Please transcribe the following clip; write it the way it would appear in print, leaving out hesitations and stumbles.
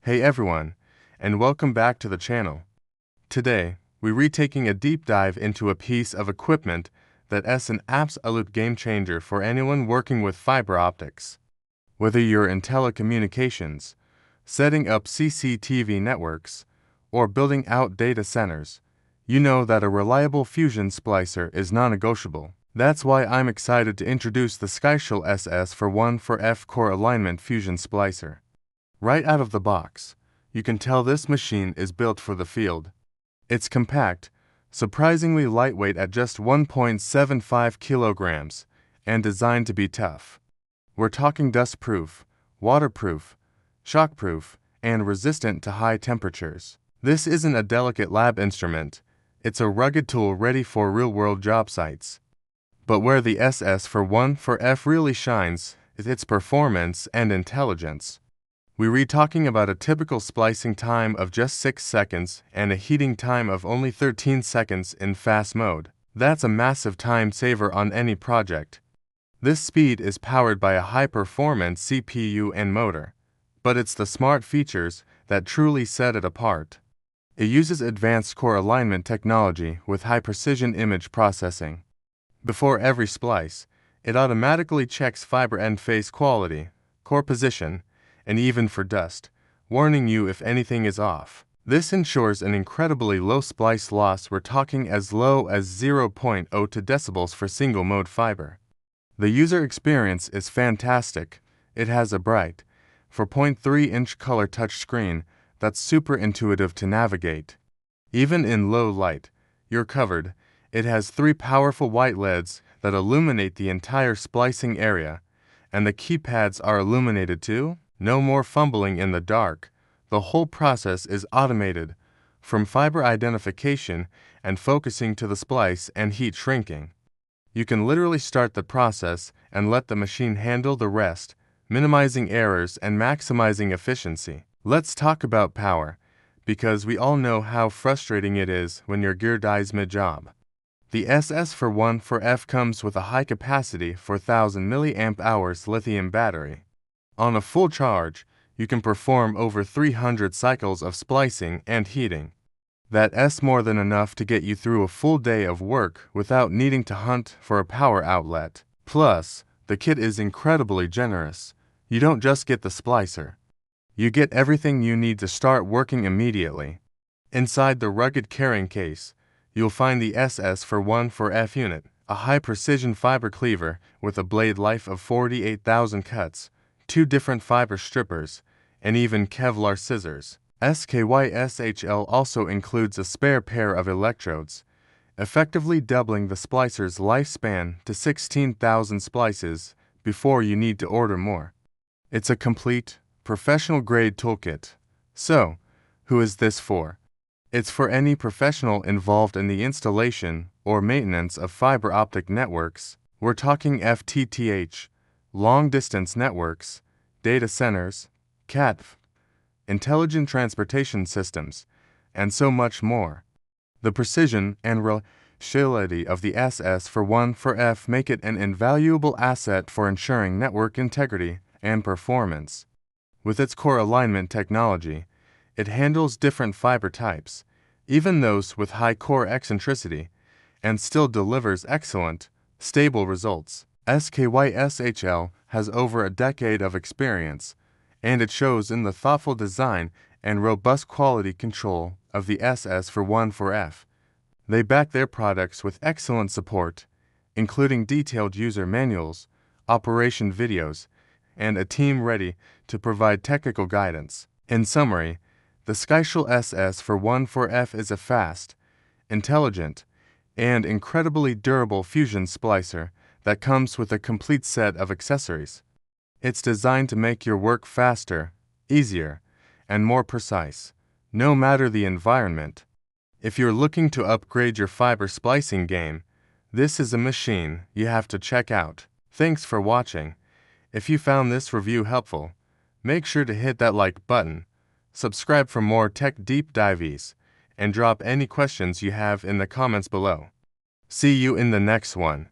Hey everyone, and welcome back to the channel. Today, we're retaking a deep dive into a piece of equipment that's an absolute game changer for anyone working with fiber optics. Whether you're in telecommunications, setting up CCTV networks, or building out data centers, you know that a reliable fusion splicer is non-negotiable. That's why I'm excited to introduce the SKYSHL SS41 core alignment fusion splicer. Right out of the box, you can tell this machine is built for the field. It's compact, surprisingly lightweight at just 1.75 kilograms, and designed to be tough. We're talking dust-proof, waterproof, shockproof, and resistant to high temperatures. This isn't a delicate lab instrument, it's a rugged tool ready for real-world job sites. But where the SS41 really shines is its performance and intelligence. We're talking about a typical splicing time of just 6 seconds and a heating time of only 13 seconds in fast mode. That's a massive time saver on any project. This speed is powered by a high-performance CPU and motor, but it's the smart features that truly set it apart. It uses advanced core alignment technology with high-precision image processing. Before every splice, it automatically checks fiber end face quality, core position, and even for dust, warning you if anything is off. This ensures an incredibly low splice loss. We're talking as low as 0.02 decibels for single-mode fiber. The user experience is fantastic. It has a bright, 4.3-inch color touchscreen that's super intuitive to navigate. Even in low light, you're covered. It has 3 powerful white LEDs that illuminate the entire splicing area, and the keypads are illuminated too. No more fumbling in the dark. The whole process is automated, from fiber identification and focusing to the splice and heat shrinking. You can literally start the process and let the machine handle the rest, minimizing errors and maximizing efficiency. Let's talk about power, because we all know how frustrating it is when your gear dies mid-job. The SS41 comes with a high-capacity 4000 mAh lithium battery. On a full charge, you can perform over 300 cycles of splicing and heating. That's more than enough to get you through a full day of work without needing to hunt for a power outlet. Plus, the kit is incredibly generous. You don't just get the splicer. You get everything you need to start working immediately. Inside the rugged carrying case, you'll find the SS41 unit, a high-precision fiber cleaver with a blade life of 48,000 cuts, 2 different fiber strippers, and even Kevlar scissors. SKYSHL also includes a spare pair of electrodes, effectively doubling the splicer's lifespan to 16,000 splices before you need to order more. It's a complete, professional-grade toolkit. So, who is this for? It's for any professional involved in the installation or maintenance of fiber optic networks. We're talking FTTH, long-distance networks, data centers, CATV, intelligent transportation systems, and so much more. The precision and reliability of the SS41 make it an invaluable asset for ensuring network integrity and performance. With its core alignment technology, it handles different fiber types, even those with high core eccentricity, and still delivers excellent, stable results. SKYSHL has over a decade of experience, and it shows in the thoughtful design and robust quality control of the SS41. They back their products with excellent support, including detailed user manuals, operation videos, and a team ready to provide technical guidance. In summary, the SKYSHL SS41 is a fast, intelligent, and incredibly durable fusion splicer that comes with a complete set of accessories. It's designed to make your work faster, easier, and more precise, no matter the environment. If you're looking to upgrade your fiber splicing game, this is a machine you have to check out. Thanks for watching. If you found this review helpful, make sure to hit that like button, subscribe for more tech deep dives, and drop any questions you have in the comments below. See you in the next one.